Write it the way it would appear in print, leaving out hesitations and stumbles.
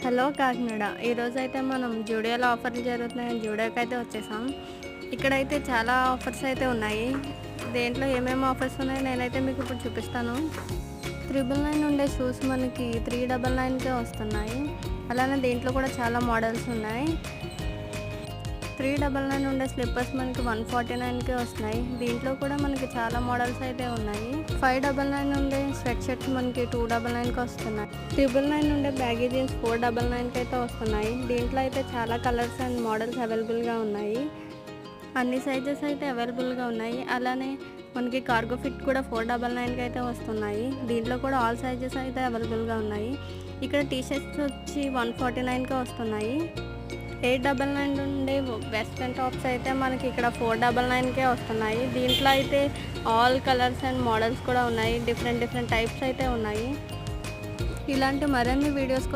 Hello Kakinada. ఈరోజైతే మనం జూడియోలో ఆఫర్లు జరుగుతున్నాయని జూడియోకి అయితే వచ్చేసాం. ఇక్కడైతే చాలా ఆఫర్స్ అయితే ఉన్నాయి. దేంట్లో ఏమేమి ఆఫర్స్ ఉన్నాయో నేనైతే మీకు ఇప్పుడు చూపిస్తాను. 999 ఉండే షూస్ మనకి 399కే వస్తున్నాయి. అలానే దీంట్లో కూడా చాలా మోడల్స్ ఉన్నాయి. 399 ఉండే స్లిప్పర్స్ మనకి 149కే వస్తున్నాయి. దీంట్లో కూడా మనకి చాలా మోడల్స్ అయితే ఉన్నాయి. 599 ఉండే స్వెట్ షర్ట్స్ మనకి 299కి వస్తున్నాయి. 999 ఉండే బ్యాగీ జీన్స్ 499కి అయితే వస్తున్నాయి. దీంట్లో అయితే చాలా కలర్స్ అండ్ మోడల్స్ అవైలబుల్గా ఉన్నాయి. అన్ని సైజెస్ అయితే అవైలబుల్గా ఉన్నాయి. అలానే మనకి కార్గో ఫిట్ కూడా 499కి అయితే వస్తున్నాయి. దీంట్లో కూడా ఆల్ సైజెస్ అయితే అవైలబుల్గా ఉన్నాయి. ఇక్కడ టీ షర్ట్స్ వచ్చి 149కే వస్తున్నాయి. 899 ఉండే వెస్ట్రన్ టాప్స్ అయితే మనకి ఇక్కడ 499కే వస్తున్నాయి. దీంట్లో అయితే ఆల్ కలర్స్ అండ్ మోడల్స్ కూడా ఉన్నాయి. డిఫరెంట్ టైప్స్ అయితే ఉన్నాయి. ఇలాంటి మరిన్ని వీడియోస్ కోసం